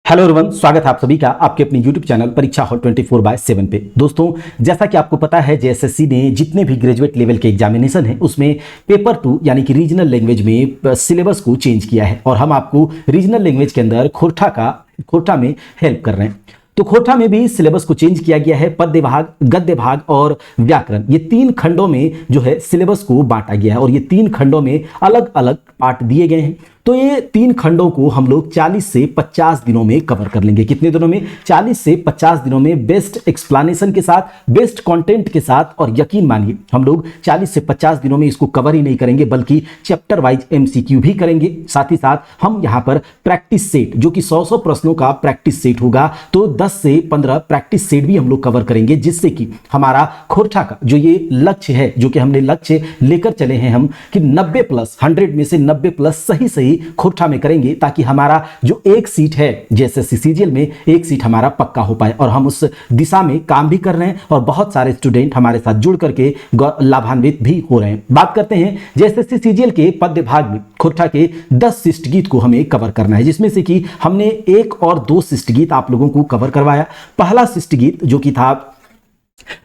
Hello everyone, स्वागत है आप सभी का आपके अपने यूट्यूब चैनल परीक्षा हॉल 24/7 पे। दोस्तों, जैसा कि आपको पता है जेएसएससी ने जितने भी ग्रेजुएट लेवल के एग्जामिनेशन है उसमें पेपर 2 यानी कि रीजनल लैंग्वेज में सिलेबस को चेंज किया है और हम आपको रीजनल लैंग्वेज के अंदर खोरठा में हेल्प कर रहे हैं। तो खोरठा में भी सिलेबस को चेंज किया गया है। पद्य भाग, गद्य भाग और व्याकरण, ये 3 खंडों में जो है सिलेबस को बांटा गया है और ये 3 खंडों में अलग अलग पार्ट दिए गए हैं। तो ये 3 खंडों को हम लोग 40 से 50 दिनों में कवर कर लेंगे। कितने दिनों में? 40 से 50 दिनों में, बेस्ट एक्सप्लेनेशन के साथ, बेस्ट कंटेंट के साथ। और यकीन मानिए हम लोग 40 से 50 दिनों में इसको कवर ही नहीं करेंगे बल्कि चैप्टर वाइज एमसीक्यू भी करेंगे। साथ ही साथ हम यहाँ पर प्रैक्टिस सेट, जो कि 100 प्रश्नों का प्रैक्टिस सेट होगा, तो 10 से 15 प्रैक्टिस सेट भी हम लोग कवर करेंगे, जिससे कि हमारा खोरठा का जो ये लक्ष्य है, जो कि हमने लक्ष्य लेकर चले हैं हम कि 90+ 100 में से 90+ सही खोरठा में करेंगे, ताकि हमारा जो एक सीट है जेएसएससी सीजीएल में, एक सीट हमारा पक्का हो पाए। और हम उस दिशा में काम भी कर रहे हैं और बहुत सारे स्टूडेंट हमारे साथ जुड़ करके लाभान्वित भी हो रहे हैं। बात करते हैं जेएसएससी सीजीएल के पद्य भाग में खोरठा के 10 शिष्ट गीत को हमें कवर करना है, जिसमें से कि हमने 1 और 2 शिष्ट गीत आप लोगों को कवर करवाया। पहला शिष्ट गीत जो कि था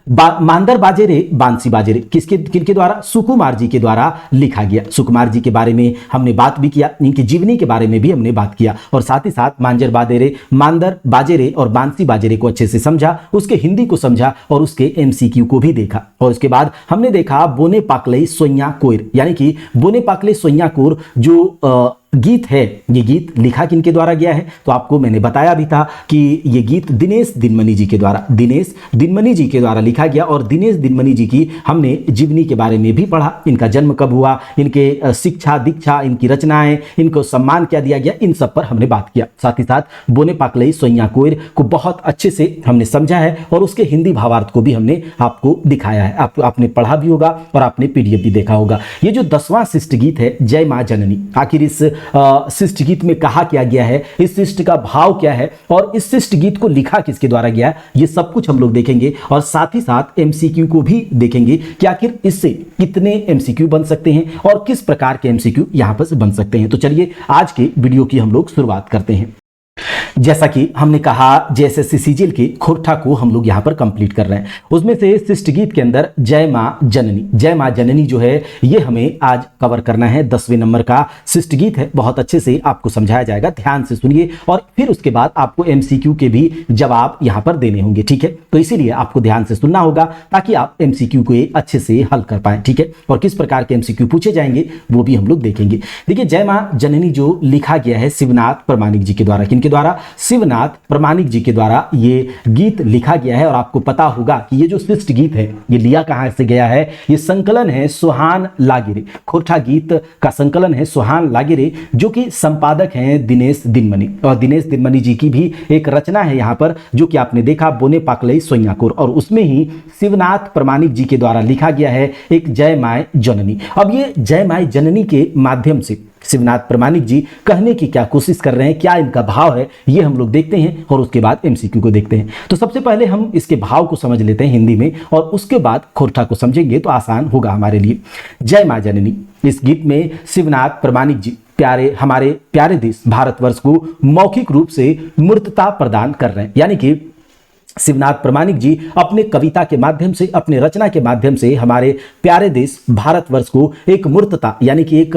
मांदर बाजे रे बांसी बाजे रे, किनके द्वारा? सुकुमार जी के द्वारा लिखा गया। सुकुमार जी के बारे में हमने बात भी किया, इनकी जीवनी के बारे में भी हमने बात किया और साथ ही साथ मांदर बाजे रे और बांसी बाजे रे को अच्छे से समझा, उसके हिंदी को समझा और उसके एमसीक्यू को भी देखा। और उसके बाद हमने देखा बोने पाकलई सोइया कोयर, यानी कि बोने पाकले सोइया कोर जो गीत है, ये गीत लिखा किनके द्वारा गया है? तो आपको मैंने बताया भी था कि ये गीत दिनेश दिनमनी जी के द्वारा लिखा गया। और दिनेश दिनमनी जी की हमने जीवनी के बारे में भी पढ़ा, इनका जन्म कब हुआ, इनके शिक्षा दीक्षा, इनकी रचनाएं, इनको सम्मान क्या दिया गया, इन सब पर हमने बात किया। साथ ही साथ बोने पाकलई सोइया कोयर को बहुत अच्छे से हमने समझा है और उसके हिंदी भावार्थ को भी हमने आपको दिखाया है। आपने पढ़ा भी होगा और आपने पीडीएफ भी देखा होगा। ये जो 10वां शिष्ट गीत है, जय मां जननी, आखिर इस शिष्ट गीत में कहा क्या गया है, इस शिष्ट का भाव क्या है और इस शिष्ट गीत को लिखा किसके द्वारा गया है, ये सब कुछ हम लोग देखेंगे। और साथ ही साथ एमसीक्यू को भी देखेंगे कि आखिर इससे कितने एमसीक्यू बन सकते हैं और किस प्रकार के एमसीक्यू यहां पर बन सकते हैं। तो चलिए आज के वीडियो की हम लोग शुरुआत करते हैं। जैसा कि हमने कहा जेएसएससी सीजीएल के खोरठा को हम लोग यहां पर कंप्लीट कर रहे हैं। उसमें से शिष्ट गीत के अंदर जय मां जननी जो है ये हमें आज कवर करना है। 10वें नंबर का शिष्ट गीत है, बहुत अच्छे से आपको समझाया जाएगा, ध्यान से सुनिए और फिर उसके बाद आपको एमसीक्यू के भी जवाब यहां पर देने होंगे, ठीक है? तो इसीलिए आपको ध्यान से सुनना होगा ताकि आप एमसीक्यू को अच्छे से हल कर पाए, ठीक है? और किस प्रकार के एमसीक्यू पूछे जाएंगे वो भी हम लोग देखेंगे। देखिए, जय मां जननी जो लिखा गया है शिवनाथ प्रमाणिक जी के द्वारा, किनके द्वारा? शिवनाथ प्रमाणिक जी के द्वारा ये गीत लिखा गया है। और आपको पता होगा कि ये जो शिष्ट गीत है ये लिया कहां से गया है? ये संकलन है सोहान लागिरे, खोरठा गीत का संकलन है सोहान लागिरे, जो कि संपादक हैं दिनेश दिनमनी। और दिनेश दिनमनी जी की भी एक रचना है यहाँ पर, जो कि आपने देखा बोने पाकलई सोइया कोर, और उसमें ही शिवनाथ प्रमाणिक जी के द्वारा लिखा गया है एक जय माय जननी। अब ये जय माय जननी के माध्यम से शिवनाथ प्रमाणिक जी कहने की क्या कोशिश कर रहे हैं, क्या इनका भाव है, ये हम लोग देखते हैं और उसके बाद एमसीक्यू को देखते हैं। तो सबसे पहले हम इसके भाव को समझ लेते हैं हिंदी में और उसके बाद खोरठा को समझेंगे तो आसान होगा हमारे लिए। जय मां जननी, इस गीत में शिवनाथ प्रमाणिक जी हमारे प्यारे देश भारतवर्ष को मौखिक रूप से मूर्तता प्रदान कर रहे हैं। यानी कि शिवनाथ प्रमाणिक जी अपने कविता के माध्यम से, अपने रचना के माध्यम से हमारे प्यारे देश भारतवर्ष को एक मूर्तता यानी कि एक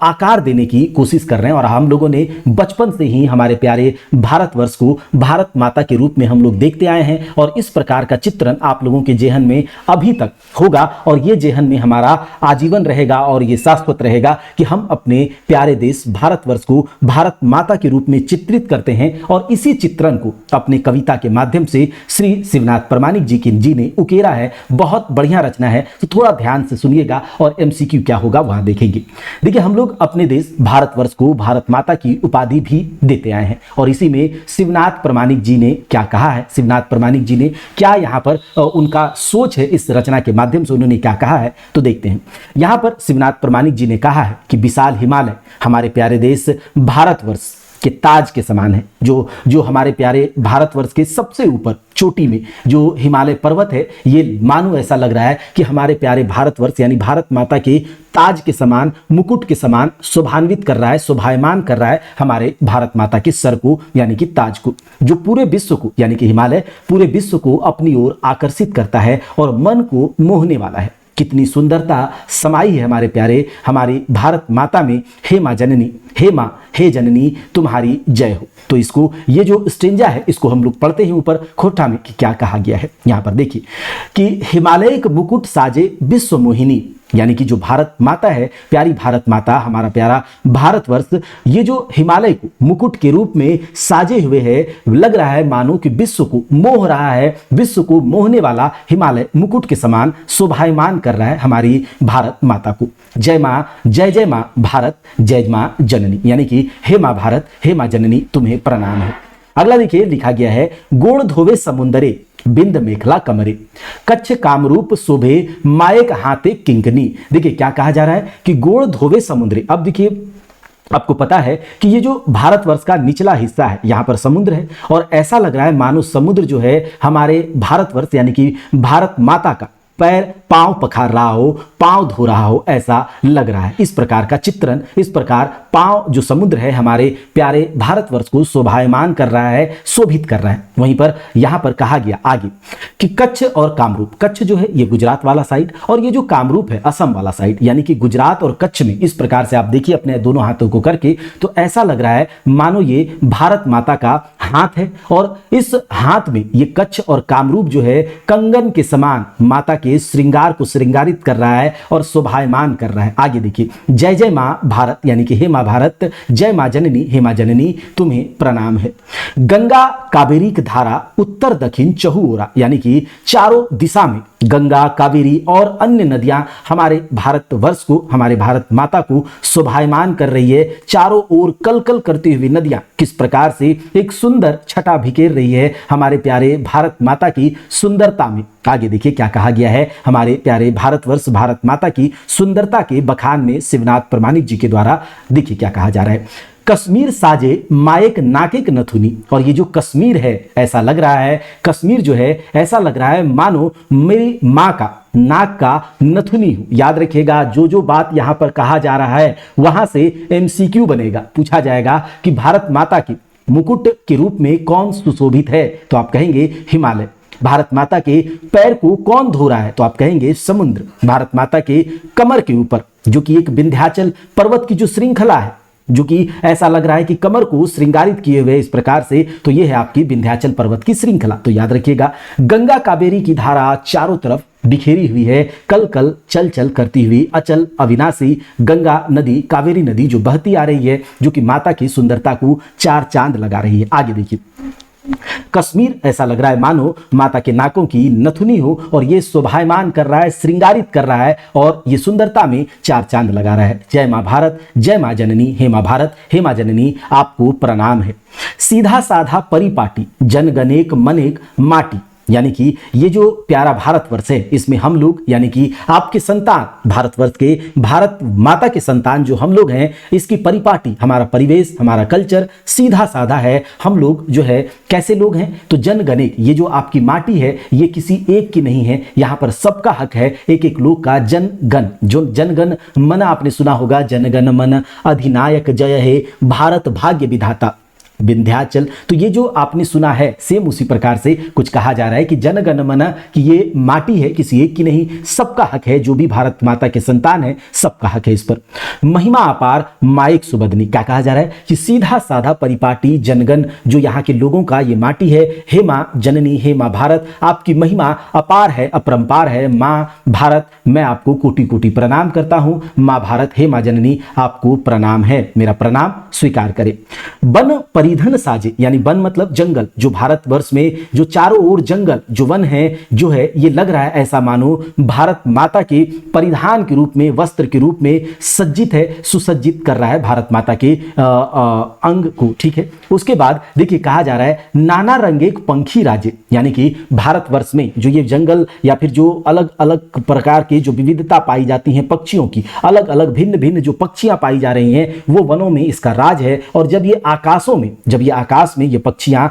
आकार देने की कोशिश कर रहे हैं। और हम लोगों ने बचपन से ही हमारे प्यारे भारतवर्ष को भारत माता के रूप में हम लोग देखते आए हैं और इस प्रकार का चित्रण आप लोगों के जेहन में अभी तक होगा और ये जेहन में हमारा आजीवन रहेगा और ये शाश्वत रहेगा कि हम अपने प्यारे देश भारतवर्ष को भारत माता के रूप में चित्रित करते हैं। और इसी चित्रण को अपने कविता के माध्यम से श्री शिवनाथ प्रमाणिक जी ने उकेरा है। बहुत बढ़िया रचना है, तो थोड़ा ध्यान से सुनिएगा और एमसीक्यू क्या होगा वहां देखेंगे। देखिए, हम लोग अपने देश भारतवर्ष को भारत माता की उपाधि भी देते आए हैं और इसी में शिवनाथ प्रमाणिक जी ने क्या कहा है, शिवनाथ प्रमाणिक जी ने क्या यहाँ पर उनका सोच है, इस रचना के माध्यम से उन्होंने क्या कहा है, तो देखते हैं। यहाँ पर शिवनाथ प्रमाणिक जी ने कहा है कि विशाल हिमालय हमारे प्यारे देश भारतवर्ष के ताज के समान है। जो हमारे प्यारे भारतवर्ष के सबसे ऊपर चोटी में जो हिमालय पर्वत है, ये मानो ऐसा लग रहा है कि हमारे प्यारे भारतवर्ष यानी भारत माता के ताज के समान, मुकुट के समान शोभान्वित कर रहा है, शोभायमान कर रहा है हमारे भारत माता के सर को यानी कि ताज को, जो पूरे विश्व को यानी कि हिमालय पूरे विश्व को अपनी ओर आकर्षित करता है और मन को मोहने वाला है। कितनी सुंदरता समाई है हमारे प्यारे हमारी भारत माता में। हे माँ जननी, हे माँ, हे जननी तुम्हारी जय हो। तो इसको, ये जो स्टेंजा है इसको हम लोग पढ़ते हैं ऊपर खोटा में कि क्या कहा गया है। यहाँ पर देखिए कि हिमालयिक मुकुट साजे विश्व मोहिनी, यानी कि जो भारत माता है, प्यारी भारत माता, हमारा प्यारा भारतवर्ष, ये जो हिमालय को मुकुट के रूप में साजे हुए है, लग रहा है मानो कि विश्व को मोह रहा है, विश्व को मोहने वाला हिमालय मुकुट के समान शोभायमान कर रहा है हमारी भारत माता को। जय माँ, जय जय माँ भारत, जय माँ जननी, यानी कि हे माँ भारत, हे माँ जननी तुम्हें प्रणाम है। अगला देखिए लिखा गया है, गोड़ धोवे समुंदरे बिंद मेखला कमरे, कच्छ कामरूप शोभे मायक हाथे किंकनी। देखिए क्या कहा जा रहा है कि गोड़ धोवे समुद्रे। अब देखिए आपको पता है कि ये जो भारतवर्ष का निचला हिस्सा है, यहाँ पर समुद्र है और ऐसा लग रहा है मानो समुद्र जो है हमारे भारतवर्ष यानी कि भारत माता का पैर पांव पखार रहा हो, पांव धो रहा हो, ऐसा लग रहा है। इस प्रकार का चित्रण, इस प्रकार पांव जो समुद्र है हमारे प्यारे भारतवर्ष को शोभायमान कर रहा है, शोभित कर रहा है। वहीं पर यहाँ पर कहा गया आगे कि कच्छ और कामरूप, कच्छ जो है ये गुजरात वाला साइड और ये जो कामरूप है असम वाला साइड, यानी कि गुजरात और कच्छ में इस प्रकार से आप देखिए अपने दोनों हाथों को करके, तो ऐसा लग रहा है मानो ये भारत माता का हाथ है और इस हाथ में ये कच्छ और कामरूप जो है कंगन के समान माता के श्रृंगार को श्रृंगारित कर रहा है और शोभायमान कर रहा है। आगे देखिए, जय जय माँ भारत, यानी कि हे माँ भारत, जय माँ जननी, हे माँ जननी तुम्हें प्रणाम है। गंगा कावेरी की धारा उत्तर दक्षिण चहु ओरा, यानी कि चारों दिशा में गंगा, कावेरी और अन्य नदियां हमारे भारतवर्ष को, हमारे भारत माता को शोभायमान कर रही है। चारों ओर कल कल करती हुई नदियां किस प्रकार से एक सुंदर छटा बिखेर रही है हमारे प्यारे भारत माता की सुंदरता में। आगे देखिए क्या कहा गया है हमारे प्यारे भारतवर्ष भारत माता की सुंदरता के बखान में शिवनाथ प्रमाणिक जी के द्वारा। देखिए क्या कहा जा रहा है, कश्मीर साजे मायक नाकिक नथुनी। और ये जो कश्मीर है ऐसा लग रहा है, कश्मीर जो है ऐसा लग रहा है मानो मेरी माँ का नाक का नथुनी हो। याद रखिएगा जो बात यहाँ पर कहा जा रहा है वहां से MCQ बनेगा, पूछा जाएगा कि भारत माता की मुकुट के रूप में कौन सुशोभित है, तो आप कहेंगे हिमालय। भारत माता के पैर को कौन धो रहा है, तो आप कहेंगे समुद्र। भारत माता के कमर के ऊपर जो कि एक विंध्याचल पर्वत की जो श्रृंखला है, जो कि ऐसा लग रहा है कि कमर को श्रृंगारित किए हुए इस प्रकार से, तो यह है आपकी विंध्याचल पर्वत की श्रृंखला। तो याद रखिएगा, गंगा कावेरी की धारा चारों तरफ बिखेरी हुई है, कल कल चल चल करती हुई अचल अविनाशी गंगा नदी, कावेरी नदी जो बहती आ रही है, जो कि माता की सुंदरता को चार चांद लगा रही है। आगे देखिए, कश्मीर ऐसा लग रहा है मानो माता के नाकों की नथुनी हो और ये शोभायमान कर रहा है, श्रृंगारित कर रहा है और ये सुंदरता में चार चांद लगा रहा है। जय माँ भारत, जय माँ जननी, हे माँ भारत, हे माँ जननी आपको प्रणाम है। सीधा साधा परिपाटी जनगणेक मनेक माटी, यानी कि ये जो प्यारा भारतवर्ष है इसमें हम लोग यानी कि आपके संतान, भारतवर्ष के भारत माता के संतान जो हम लोग हैं, इसकी परिपाटी, हमारा परिवेश, हमारा कल्चर सीधा साधा है। हम लोग जो है कैसे लोग हैं, तो जनगणिक, ये जो आपकी माटी है ये किसी एक की नहीं है, यहाँ पर सबका हक है, एक एक लोग का। जनगण, जो जनगण मन आपने सुना होगा, जनगण मन अधिनायक जय हे भारत भाग्य विधाता विंध्याचल, तो ये जो आपने सुना है सेम उसी प्रकार से कुछ कहा जा रहा है कि जनगण मन कि ये माटी है किसी एक की नहीं, सबका हक है। जो भी भारत माता के संतान है सबका हक है इस पर। महिमा अपार माइक सुबदनी, क्या कहा जा रहा है कि सीधा साधा परिपाटी जनगण जो यहाँ के लोगों का ये माटी है। हे माँ जननी, हे माँ भारत, आपकी महिमा अपार है, अपरंपार है। माँ भारत, मैं आपको कोटि कोटि प्रणाम करता हूँ। माँ भारत, हे माँ जननी आपको प्रणाम है, मेरा प्रणाम स्वीकार करें। वन परिधन साजे, यानी वन मतलब जंगल, जो भारतवर्ष में जो चारों ओर जंगल जो वन है जो है ये लग रहा है ऐसा मानो भारत माता के परिधान के रूप में, वस्त्र के रूप में सज्जित है, सुसज्जित कर रहा है भारत माता के अंग को। ठीक है, उसके बाद देखिए कहा जा रहा है नाना रंगे पंखी राजे, यानी कि भारतवर्ष में जो ये जंगल या फिर जो अलग अलग प्रकार के जो विविधता पाई जाती है पक्षियों की, अलग अलग भिन्न भिन्न जो पक्षियां पाई जा रही हैं वो वनों में इसका राज है। और जब ये आकाशों में, जब ये आकाश में ये पक्षियां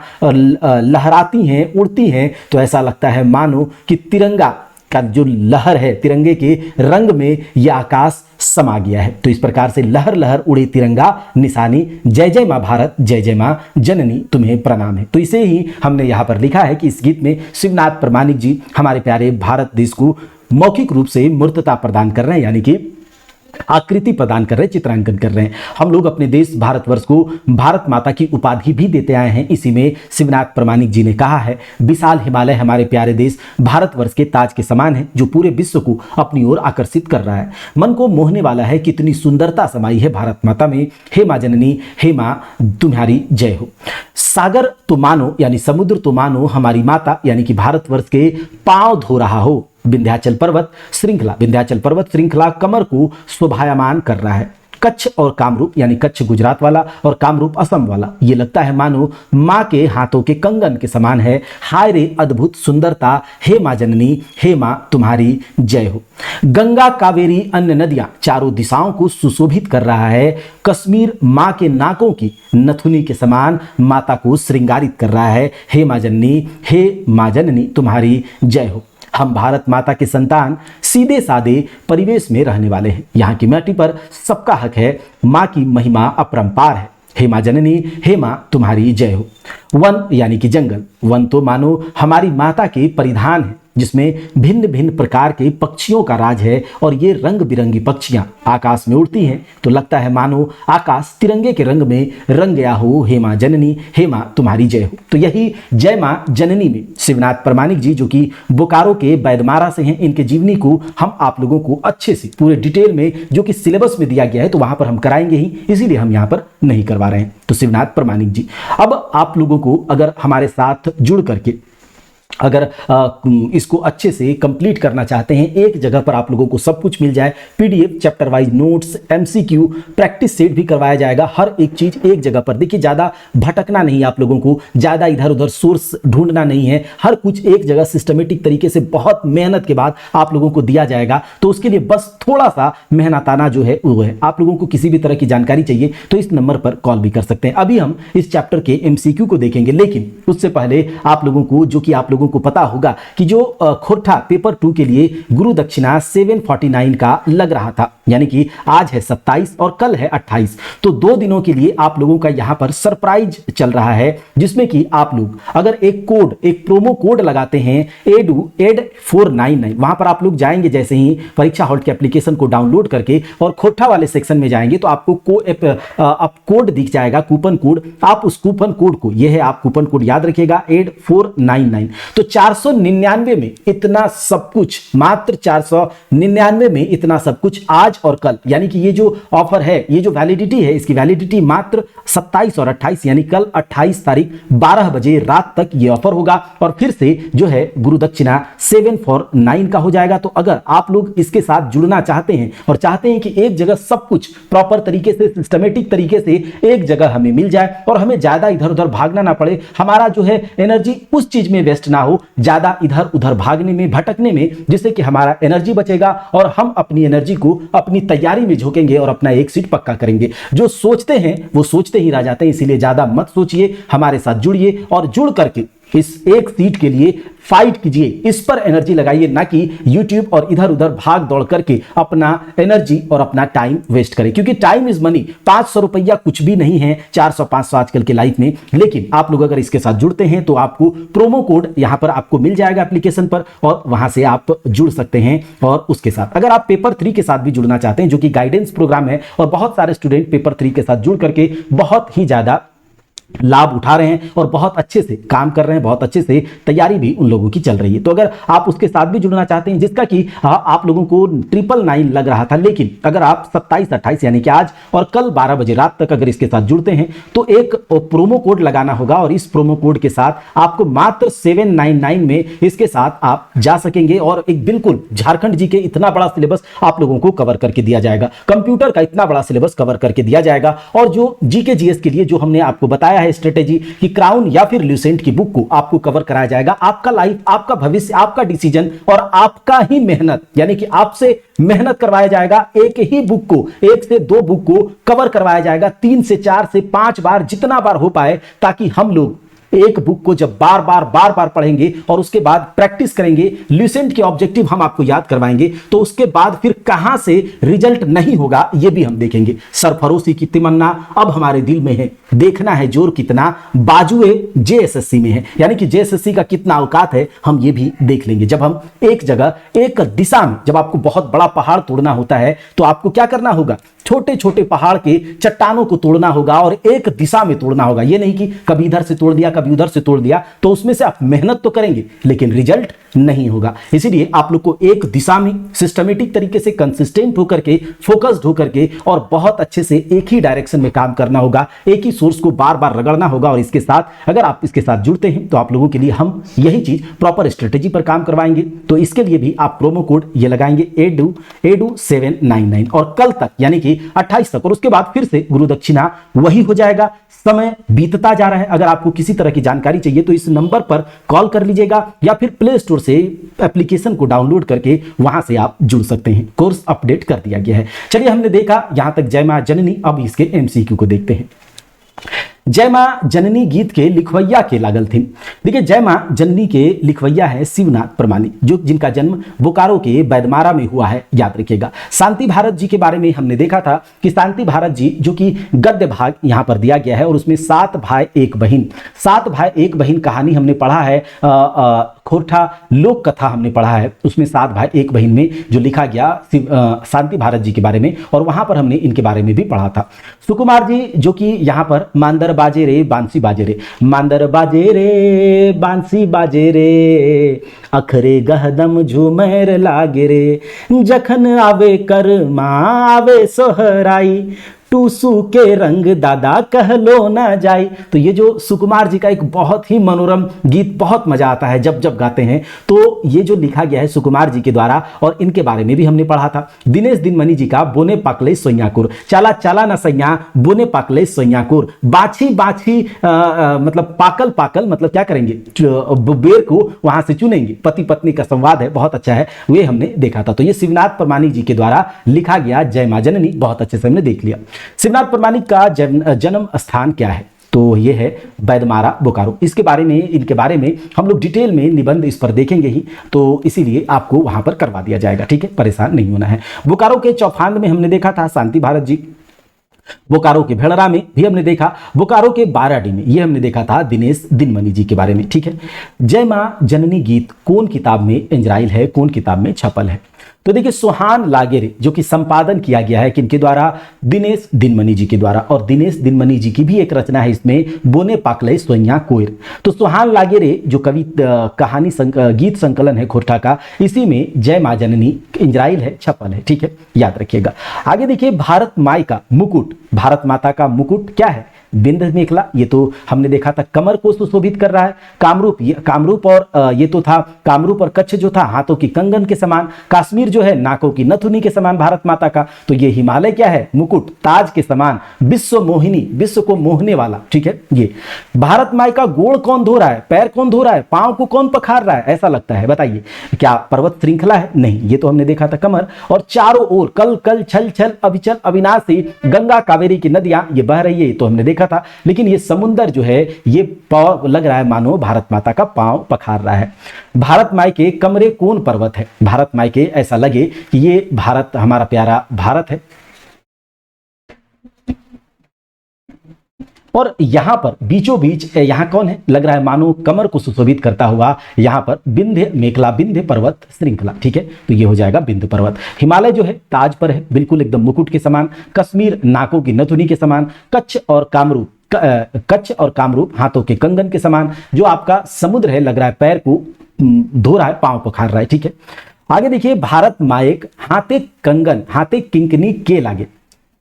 लहराती हैं, उड़ती हैं, तो ऐसा लगता है मानो कि तिरंगा का जो लहर है, तिरंगे के रंग में यह आकाश समा गया है। तो इस प्रकार से लहर लहर उड़े तिरंगा निशानी, जय जय मां भारत, जय जय मां जननी तुम्हें प्रणाम है। तो इसे ही हमने यहां पर लिखा है कि इस गीत में शिवनाथ प्रामाणिक जी हमारे प्यारे भारत देश को मौखिक रूप से मूर्तता प्रदान कर रहे हैं, यानी कि आकृति प्रदान कर रहे हैं, चित्रांकन कर रहे हैं। हम लोग अपने देश भारतवर्ष को भारत माता की उपाधि भी देते आए हैं। इसी में शिवनाथ प्रामाणिक जी ने कहा है, विशाल हिमालय हमारे प्यारे देश भारतवर्ष के ताज के समान है, जो पूरे विश्व को अपनी ओर आकर्षित कर रहा है। मन को मोहने वाला है, कितनी सुंदरता समाई है भारत माता में। हे माँ जननी, हे माँ तुम्हारी जय हो। सागर तो मानो, यानी समुद्र तो मानो हमारी माता, यानी कि भारतवर्ष के पांव धो रहा हो। विंध्याचल पर्वत श्रृंखला कमर को शोभायमान कर रहा है। कच्छ और कामरूप, यानी कच्छ गुजरात वाला और कामरूप असम वाला, ये लगता है मानो माँ के हाथों के कंगन के समान है। हाय रे अद्भुत सुंदरता, हे माँ जननी, हे माँ तुम्हारी जय हो। गंगा कावेरी अन्य नदियां चारों दिशाओं को सुशोभित कर रहा है। कश्मीर माँ के नाकों की नथुनी के समान माता को श्रृंगारित कर रहा है। हे माँ जननी, हे माँ जननी तुम्हारी जय हो। हम भारत माता के संतान सीधे सादे परिवेश में रहने वाले हैं। यहाँ की माटी पर सबका हक है। माँ की महिमा अपरंपार है। हे माँ जननी, हे माँ तुम्हारी जय हो। वन यानी कि जंगल, वन तो मानो हमारी माता के परिधान है, जिसमें भिन्न भिन्न प्रकार के पक्षियों का राज है। और ये रंग बिरंगी पक्षियां आकाश में उड़ती हैं तो लगता है मानो आकाश तिरंगे के रंग में रंग गया हो। हे माँ जननी, हे माँ तुम्हारी जय हो। तो यही जय माँ जननी में शिवनाथ प्रामाणिक जी, जो कि बोकारो के बैदमारा से हैं, इनके जीवनी को हम आप लोगों को अच्छे से पूरे डिटेल में, जो कि सिलेबस में दिया गया है, तो वहां पर हम कराएंगे ही, इसीलिए हम यहाँ पर नहीं करवा रहे हैं। तो शिवनाथ प्रामाणिक जी, अब आप लोगों को अगर हमारे साथ जुड़ करके अगर इसको अच्छे से कंप्लीट करना चाहते हैं, एक जगह पर आप लोगों को सब कुछ मिल जाए, PDF, chapter wise notes, MCQ, practice set भी करवाया जाएगा, हर एक चीज एक जगह पर। देखिए ज़्यादा भटकना नहीं है आप लोगों को, ज़्यादा इधर उधर सोर्स ढूंढना नहीं है, हर कुछ एक जगह सिस्टमेटिक तरीके से बहुत मेहनत के बाद आप लोगों को दिया जाएगा। तो उसके लिए बस थोड़ा सा मेहनताना जो है वो है। आप लोगों को किसी भी तरह की जानकारी चाहिए तो इस नंबर पर कॉल भी कर सकते हैं। अभी हम इस चैप्टर के एमसीक्यू को देखेंगे, लेकिन उससे पहले आप लोगों को, जो कि आप लोगों को पता होगा कि जो खोरठा पेपर 2 के लिए गुरु दक्षिणा 749 का लग रहा था, यानी कि आज है 27 और कल है 28, तो 2 दिनों के लिए आप लोगों का यहां पर सरप्राइज चल रहा है, जिसमें कि आप लोग अगर एक प्रोमो कोड लगाते हैं ED499, वहां पर आप लोग जाएंगे, जैसे ही परीक्षा हॉल के एप्लीकेशन को डाउनलोड करके और खोरठा वाले सेक्शन में जाएंगे तो आपको कोड दिख जाएगा, कूपन कोड। आप उस कूपन कोड को, यह है आप कूपन कोड याद रखिएगा, ED499। तो 499 में इतना सब कुछ, मात्र 499 में इतना सब कुछ आज और कल, यानी कि ये जो ऑफर है, ये जो वैलिडिटी है, इसकी वैलिडिटी मात्र 27 और 28, यानी कल 28 तारीख 12 बजे रात तक ये ऑफर होगा। और फिर से जो है गुरु दक्षिणा 749 का हो जाएगा। तो अगर आप लोग इसके साथ जुड़ना चाहते हैं और चाहते हैं कि एक जगह सब कुछ प्रॉपर तरीके से, सिस्टमेटिक तरीके से एक जगह हमें मिल जाए और हमें ज्यादा इधर उधर भागना ना पड़े, हमारा जो है एनर्जी उस चीज में वेस्ट ना हो, ज्यादा इधर उधर भागने में, भटकने में, जिससे कि हमारा एनर्जी बचेगा और हम अपनी एनर्जी को अपनी तैयारी में झोंकेंगे और अपना एक सीट पक्का करेंगे। जो सोचते हैं वो सोचते ही रह जाते हैं, इसीलिए ज्यादा मत सोचिए, हमारे साथ जुड़िए और जुड़ करके इस एक सीट के लिए फाइट कीजिए, इस पर एनर्जी लगाइए, ना कि YouTube और इधर उधर भाग दौड़ करके अपना एनर्जी और अपना टाइम वेस्ट करें, क्योंकि टाइम इज मनी। 500 रुपया कुछ भी नहीं है 400-500 आजकल के लाइफ में। लेकिन आप लोग अगर इसके साथ जुड़ते हैं तो आपको प्रोमो कोड यहां पर आपको मिल जाएगा एप्लीकेशन पर, और वहां से आप जुड़ सकते हैं। और उसके साथ अगर आप पेपर 3 के साथ भी जुड़ना चाहते हैं, जो कि गाइडेंस प्रोग्राम है, और बहुत सारे स्टूडेंट पेपर 3 के साथ जुड़ करके बहुत ही ज्यादा लाभ उठा रहे हैं और बहुत अच्छे से काम कर रहे हैं, बहुत अच्छे से तैयारी भी उन लोगों की चल रही है। तो अगर आप उसके साथ भी जुड़ना चाहते हैं, जिसका कि आप लोगों को 999 लग रहा था, लेकिन अगर आप 27-28 यानी कि आज और कल 12 बजे रात तक अगर इसके साथ जुड़ते हैं तो एक प्रोमो कोड लगाना होगा और इस प्रोमो कोड के साथ आपको मात्र 799 में इसके साथ आप जा सकेंगे और एक बिल्कुल झारखंड जी के इतना बड़ा सिलेबस आप लोगों को कवर करके दिया जाएगा, कंप्यूटर का इतना बड़ा सिलेबस कवर करके दिया जाएगा। और जो जीके जीएस के लिए जो हमने आपको बताया है स्ट्रेटेजी कि क्राउन या फिर ल्यूसेंट की बुक को आपको कवर कराया जाएगा, आपका लाइफ, आपका भविष्य, आपका डिसीजन और आपका ही मेहनत, यानी कि आपसे मेहनत करवाया जाएगा। एक ही बुक को, 1 से 2 बुक को कवर करवाया जाएगा 3 से 4 से 5 बार, जितना बार हो पाए, ताकि हम लोग एक बुक को जब बार बार पढ़ेंगे और उसके बाद प्रैक्टिस करेंगे, ल्यूसेंट के ऑब्जेक्टिव हम आपको याद करवाएंगे, तो उसके बाद फिर कहां से रिजल्ट नहीं होगा ये भी हम देखेंगे। सरफरोशी की तमन्ना अब हमारे दिल में है, देखना है जोर कितना बाजुए जेएसएससी में है, यानी कि जेएसएससी का कितना औकात है हम ये भी देख लेंगे। जब हम एक जगह, एक दिशा में, जब आपको बहुत बड़ा पहाड़ तोड़ना होता है तो आपको क्या करना होगा, छोटे छोटे पहाड़ के चट्टानों को तोड़ना होगा और एक दिशा में तोड़ना होगा। ये नहीं कि कभी इधर से तोड़ दिया, कभी उधर से तोड़ दिया, तो उसमें से आप मेहनत तो करेंगे लेकिन रिजल्ट नहीं होगा। इसीलिए आप लोग को एक दिशा में सिस्टमेटिक तरीके से, कंसिस्टेंट होकर के, फोकस्ड होकर के और बहुत अच्छे से एक ही डायरेक्शन में काम करना होगा, एक ही सोर्स को बार बार रगड़ना होगा। और इसके साथ अगर आप इसके साथ जुड़ते हैं तो आप लोगों के लिए हम यही चीज प्रॉपर स्ट्रेटेजी पर काम करवाएंगे। तो इसके लिए भी आप प्रोमो कोड ये लगाएंगे एडू 799 और कल तक यानी कि 28 तक, और उसके बाद फिर से गुरु दक्षिणा वही हो जाएगा। समय बीतता जा रहा है, अगर आपको किसी तरह की जानकारी चाहिए तो इस नंबर पर कॉल कर लीजिएगा या फिर प्ले स्टोर से एप्लीकेशन को डाउनलोड करके वहां से आप जुड़ सकते हैं। कोर्स अपडेट कर दिया गया है। चलिए, हमने देखा यहां तक जय मां जननी, अब इसके एमसीक्यू को देखते हैं। जय मां जननी गीत के लिखवैया के लागल थीम। देखिए, जय मां जननी के लिखवैया है शिवनाथ प्रमाणिक, जो जिनका जन्म बोकारो के बैदमारा में हुआ है, याद रखिएगा। शांति भारत जी के बारे में हमने देखा था कि शांति भारत जी, जो कि गद्य भाग यहां पर दिया गया है और उसमें 7 भाई 1 बहन, 7 भाई 1 बहन कहानी हमने पढ़ा है, खोरठा लोक कथा हमने पढ़ा है, उसमें 7 भाई 1 बहन में जो लिखा गया शांति भारत जी के बारे में, और वहां पर हमने इनके बारे में भी पढ़ा था। सुकुमार जी, जो कि यहां पर मांदर बाजे रे बांसी बाजे रे, मांदर बाजे रे बांसी बाजे रे, अखरे गहदम झूमर लागे रे, जखन आवे कर माँ आवे सोहराई, टूसू के रंग दादा कहलो ना जाई। तो ये जो सुकुमार जी का एक बहुत ही मनोरम गीत, बहुत मजा आता है जब जब गाते हैं। तो ये जो लिखा गया है सुकुमार जी के द्वारा, और इनके बारे में भी हमने पढ़ा था। दिनेश दिनमणि जी का बोने पाकले सोयाकुर, चला चला न सैया बोने पाकले सोयाकुर, बाछी बाछी मतलब पाकल पाकल मतलब क्या करेंगे, बेर को वहां से चुनेंगे, पति पत्नी का संवाद है, बहुत अच्छा है, वे हमने देखा था। तो ये शिवनाथ प्रमाणिक जी के द्वारा लिखा गया जय मां जननी, बहुत अच्छे से हमने देख लिया। शिवनाथ प्रमाणिक का जन्म स्थान क्या है, तो ये है बैदमारा बोकारो। इसके बारे में, इनके बारे में हम लोग डिटेल में निबंध इस पर देखेंगे ही, तो इसीलिए आपको वहां पर करवा दिया जाएगा, ठीक है, परेशान नहीं होना है। बोकारो के चौफांद में हमने देखा था शांति भारत जी, बोकारो के भेड़रा में भी हमने देखा, बोकारो के बाराडी में ये हमने देखा था दिनेश दिनमणि जी के बारे में, ठीक है। जय मां जननी गीत कौन किताब में इंजराइल है, कौन किताब में छपल है, तो देखिए सोहान लागेरे, जो कि संपादन किया गया है किनके द्वारा, दिनेश दिनमणि जी के द्वारा। और दिनेश दिनमणि जी की भी एक रचना है इसमें, बोने पाकले सोया कोयर। तो सोहान लागेरे जो कवि कहानी गीत संकलन है खोरठा का, इसी में जय मां जननी इंजराइल है, छपल है, ठीक है, याद रखिएगा। आगे देखिए, भारत माई का मुकुट, भारत माता का मुकुट क्या है, बिंद मेखला। ये तो हमने देखा था, कमर को सुशोभित कर रहा है। कामरूप, ये कामरूप और ये तो था कामरूप और कच्छ जो था हाथों की कंगन के समान, काश्मीर जो है नाकों की नथुनी के समान भारत माता का। तो ये हिमालय क्या है, मुकुट ताज के समान, विश्व मोहिनी, विश्व को मोहने वाला, ठीक है। ये भारत माई का गोड़ कौन धो रहा है, पैर कौन धो रहा है, पांव को कौन पखार रहा है, ऐसा लगता है, बताइए क्या पर्वत श्रृंखला है, नहीं, ये तो हमने देखा था कमर। और चारों ओर कल कल छल छल अविचल अविनाशी गंगा कावेरी की नदियां ये बह रही है, ये तो हमने देखा था। लेकिन ये समुंदर जो है ये लग रहा है मानो भारत माता का पांव पखार रहा है। भारत माई के कमरे कौन पर्वत है, भारत माई के ऐसा लगे कि ये भारत, हमारा प्यारा भारत है। और यहां पर बीचों बीच यहां कौन है, लग रहा है मानो कमर को सुशोभित करता हुआ यहां पर विंध्य मेखला, विंध्य पर्वत श्रृंखला, ठीक है, तो ये हो जाएगा विंध्य पर्वत। हिमालय जो है ताज पर है, बिल्कुल एकदम मुकुट के समान। कश्मीर नाकों की नथुनी के समान। कच्छ और कामरूप कच्छ और कामरूप हाथों के कंगन के समान। जो आपका समुद्र है लग रहा है पैर को धो रहा है, पांव पखार रहा है, ठीक है। आगे देखिए, भारत मायक हाथे कंगन हाथे किंकनी के लागे।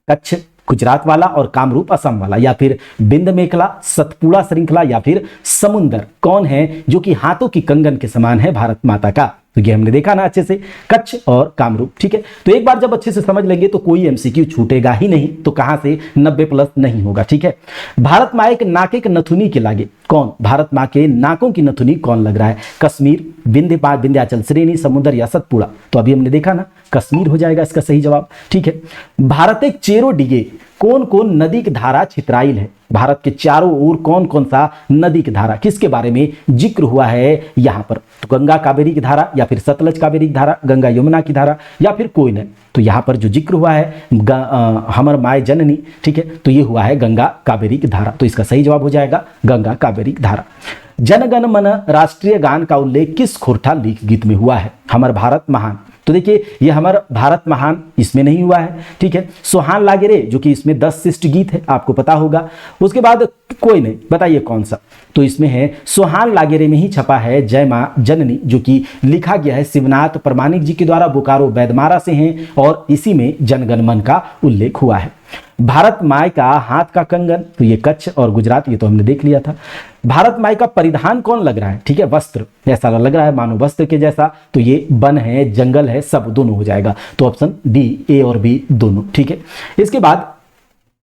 कच्छ गुजरात वाला और कामरूप असम वाला, या फिर बिंद मेखला, सतपुड़ा श्रृंखला, या फिर समुंदर, कौन है जो कि हाथों की कंगन के समान है भारत माता का? तो ये हमने देखा ना अच्छे से, कच्छ और कामरूप, ठीक है। तो एक बार जब अच्छे से समझ लेंगे तो कोई एमसीक्यू छूटेगा ही नहीं, तो कहां से 90 प्लस नहीं होगा, ठीक है। भारत माँ एक नाके के नथुनी के लागे, कौन? भारत माँ के नाकों की नथुनी कौन लग रहा है? कश्मीर, विंध्याचल श्रेणी, समुद्र या सतपुड़ा? तो अभी हमने देखा ना, कश्मीर हो जाएगा इसका सही जवाब, ठीक है। भारत एक चेरो डिगे, कौन कौन नदी की धारा छितराइल है? भारत के चारों ओर कौन कौन सा नदी की धारा, किसके बारे में जिक्र हुआ है यहां पर? तो गंगा कावेरी की धारा, या फिर सतलज कावेरी की धारा, गंगा यमुना की धारा, या फिर कोई नहीं। तो यहां पर जो जिक्र हुआ है हमर माय जननी, ठीक है, तो ये हुआ है गंगा कावेरी की धारा। तो इसका सही जवाब हो जाएगा गंगा कावेरी की धारा। जनगण मन राष्ट्रीय गान का उल्लेख किस खोरठा लोक गीत में हुआ है? हमर भारत महान। तो देखिए, ये हमर भारत महान इसमें नहीं हुआ है, ठीक है। सोहान लागे रे, जो कि इसमें 10 शिष्ट गीत है, आपको पता होगा। उसके बाद कोई नहीं, बताइए कौन सा? तो इसमें है सोहान लागे रे में ही छपा है जय मां जननी, जो कि लिखा गया है शिवनाथ प्रमाणिक जी के द्वारा, बोकारो बैदमारा से हैं, और इसी में जनगण मन का उल्लेख हुआ है। भारत माय का हाथ का कंगन, तो ये कच्छ और गुजरात, ये तो हमने देख लिया था। भारत माय का परिधान कौन लग रहा है? ठीक है, वस्त्र, ऐसा लग रहा है मानो वस्त्र के जैसा, तो ये वन है, जंगल है, सब दोनों हो जाएगा। तो ऑप्शन डी, ए और बी दोनों, ठीक है। इसके बाद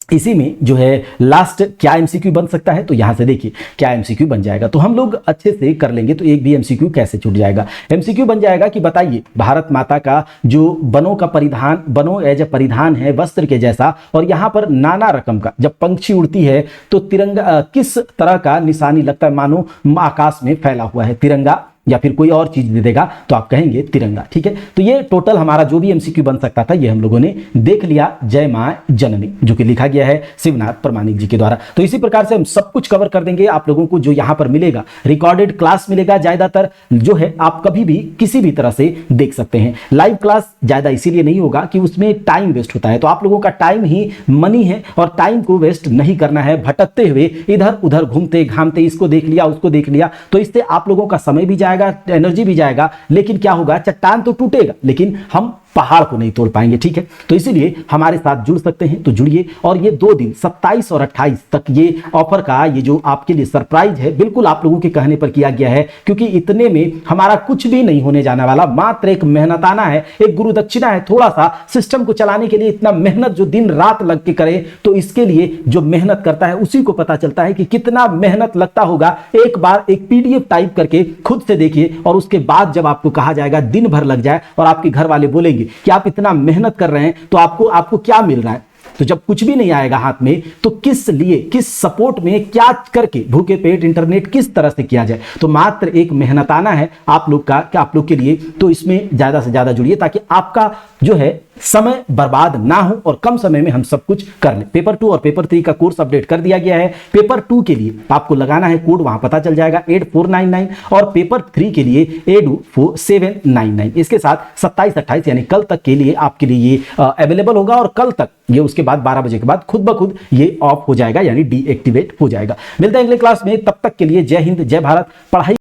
इसी में जो है लास्ट क्या एमसीक्यू बन सकता है, तो यहां से देखिए क्या एमसीक्यू बन जाएगा, तो हम लोग अच्छे से कर लेंगे तो एक भी एमसीक्यू कैसे छूट जाएगा। एमसीक्यू बन जाएगा कि बताइए भारत माता का जो बनों का परिधान, बनों एज ए परिधान है वस्त्र के जैसा, और यहां पर नाना रकम का, जब पंक्षी उड़ती है तो तिरंगा किस तरह का निशानी लगता है, मानो आकाश में फैला हुआ है तिरंगा, या फिर कोई और चीज दे देगा तो आप कहेंगे तिरंगा, ठीक है। तो ये टोटल हमारा जो भी एमसीक्यू बन सकता था ये हम लोगों ने देख लिया, जय मां जननी, जो कि लिखा गया है शिवनाथ प्रमाणिक जी के द्वारा। तो इसी प्रकार से हम सब कुछ कवर कर देंगे। आप लोगों को जो यहां पर मिलेगा रिकॉर्डेड क्लास मिलेगा, ज्यादातर जो है आप कभी भी किसी भी तरह से देख सकते हैं। लाइव क्लास ज्यादा इसीलिए नहीं होगा कि उसमें टाइम वेस्ट होता है, तो आप लोगों का टाइम ही मनी है, और टाइम को वेस्ट नहीं करना है भटकते हुए, इधर उधर घूमते घामते, इसको देख लिया उसको देख लिया, तो इससे आप लोगों का समय भी जाएगा, एनर्जी भी जाएगा, लेकिन क्या होगा, चट्टान तो टूटेगा लेकिन हम पहाड़ को नहीं तोड़ पाएंगे, ठीक है। तो इसीलिए हमारे साथ जुड़ सकते हैं तो जुड़िए, और ये 2 दिन 27 और 28 तक ये ऑफर का ये जो आपके लिए सरप्राइज है, बिल्कुल आप लोगों के कहने पर किया गया है, क्योंकि इतने में हमारा कुछ भी नहीं होने जाने वाला, मात्र एक मेहनताना है, एक गुरु दक्षिणा है, थोड़ा सा सिस्टम को चलाने के लिए इतना मेहनत जो दिन रात लग के करे, तो इसके लिए जो मेहनत करता है उसी को पता चलता है कि कितना मेहनत लगता होगा। एक बार एक पीडीएफ टाइप करके खुद से देखिए, और उसके बाद जब आपको कहा जाएगा दिन भर लग जाए और आपके घर वाले बोलेंगे कि आप इतना मेहनत कर रहे हैं तो आपको क्या मिल रहा है, तो जब कुछ भी नहीं आएगा हाथ में, तो किस लिए, किस सपोर्ट में, क्या करके भूखे पेट इंटरनेट किस तरह से किया जाए, तो मात्र एक मेहनताना है आप लोग का, कि आप लोग के लिए। तो इसमें ज्यादा से ज्यादा जुड़िए ताकि आपका जो है समय बर्बाद ना हो और कम समय में हम सब कुछ कर लें। पेपर 2 और पेपर 3 का कोर्स अपडेट कर दिया गया है। पेपर 2 के लिए आपको लगाना है कोड, वहां पता चल जाएगा 8499, और पेपर 3 के लिए ADU4799। इसके साथ 27-28 यानी कल तक के लिए आपके लिए ये अवेलेबल होगा, और कल तक ये, उसके बाद 12 बजे के बाद खुद ब खुद ये ऑफ हो जाएगा, यानी डीएक्टिवेट हो जाएगा। मिलते हैं अगले क्लास में, तब तक के लिए जय हिंद, जय भारत। पढ़ाई